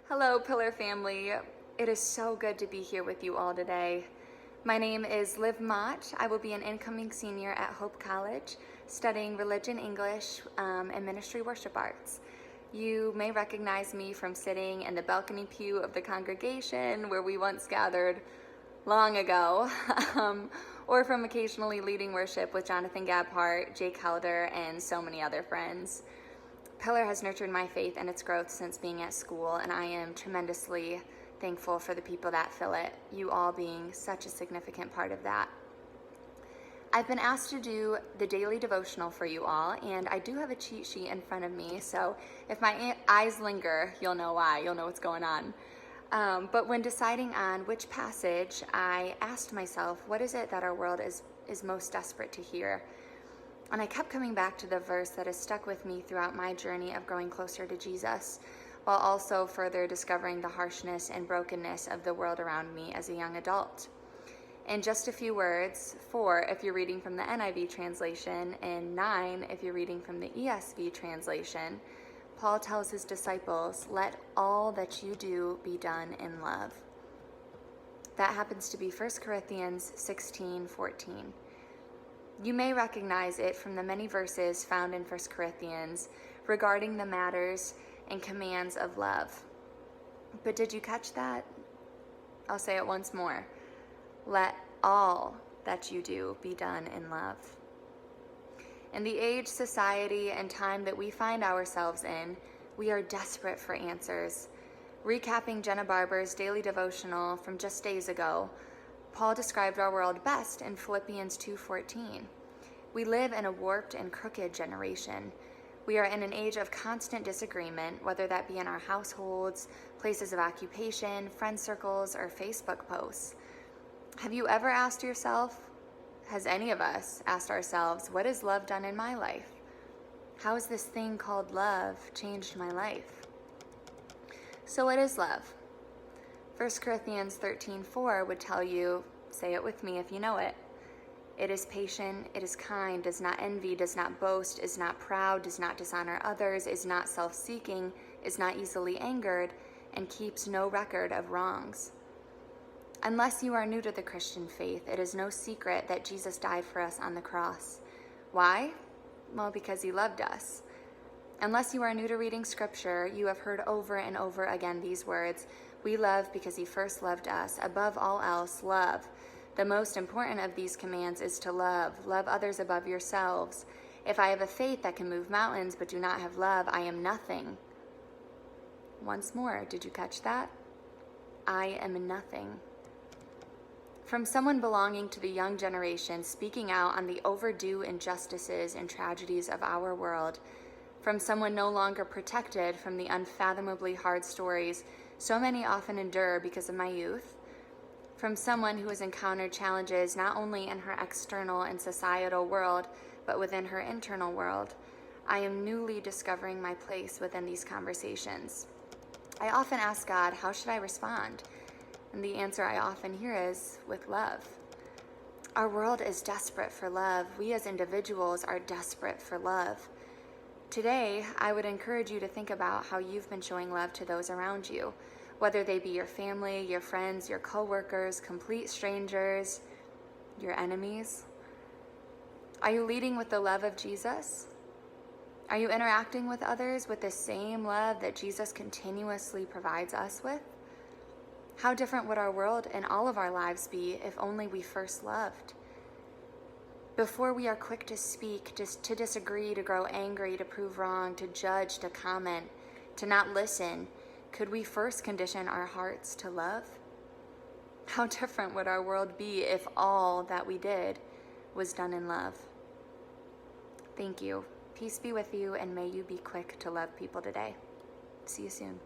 Hello, Pillar family. It is so good to be here with you all today. My name is Liv Mott. I will be an incoming senior at Hope College, studying religion, English, and ministry worship arts. You may recognize me from sitting in the balcony pew of the congregation where we once gathered long ago, or from occasionally leading worship with Jonathan Gabhart, Jake Helder, and so many other friends. Pillar has nurtured my faith and its growth since being at school, and I am tremendously thankful for the people that fill it, you all being such a significant part of that. I've been asked to do the Daily Devotional for you all, and I do have a cheat sheet in front of me, so if my eyes linger, you'll know why, you'll know what's going on. But when deciding on which passage, I asked myself, what is it that our world is most desperate to hear? And I kept coming back to the verse that has stuck with me throughout my journey of growing closer to Jesus, while also further discovering the harshness and brokenness of the world around me as a young adult. In just a few words, 4 if you're reading from the NIV translation, and 9 if you're reading from the ESV translation, Paul tells his disciples, "Let all that you do be done in love." That happens to be 1 Corinthians 16:14. You may recognize it from the many verses found in 1 Corinthians regarding the matters and commands of love. But did you catch that? I'll say it once more. Let all that you do be done in love. In the age, society, and time that we find ourselves in, we are desperate for answers. Recapping Jenna Barber's Daily Devotional from just days ago, Paul described our world best in Philippians 2:14. We live in a warped and crooked generation. We are in an age of constant disagreement, whether that be in our households, places of occupation, friend circles, or Facebook posts. Have you ever asked yourself, has any of us asked ourselves, what has love done in my life? How has this thing called love changed my life? So what is love? 1 Corinthians 13:4 would tell you, say it with me if you know it. It is patient, it is kind, does not envy, does not boast, is not proud, does not dishonor others, is not self-seeking, is not easily angered, and keeps no record of wrongs. Unless you are new to the Christian faith, it is no secret that Jesus died for us on the cross. Why? Well, because he loved us. Unless you are new to reading scripture, you have heard over and over again these words, "We love because he first loved us. Above all else, love." The most important of these commands is to love. Love others above yourselves. If I have a faith that can move mountains but do not have love, I am nothing. Once more, did you catch that? I am nothing. From someone belonging to the young generation speaking out on the overdue injustices and tragedies of our world, from someone no longer protected from the unfathomably hard stories so many often endure because of my youth, from someone who has encountered challenges not only in her external and societal world, but within her internal world, I am newly discovering my place within these conversations. I often ask God, how should I respond? And the answer I often hear is, with love. Our world is desperate for love. We as individuals are desperate for love. Today, I would encourage you to think about how you've been showing love to those around you, whether they be your family, your friends, your coworkers, complete strangers, your enemies. Are you leading with the love of Jesus? Are you interacting with others with the same love that Jesus continuously provides us with? How different would our world and all of our lives be if only we first loved? Before we are quick to speak, to disagree, to grow angry, to prove wrong, to judge, to comment, to not listen, could we first condition our hearts to love? How different would our world be if all that we did was done in love? Thank you. Peace be with you, and may you be quick to love people today. See you soon.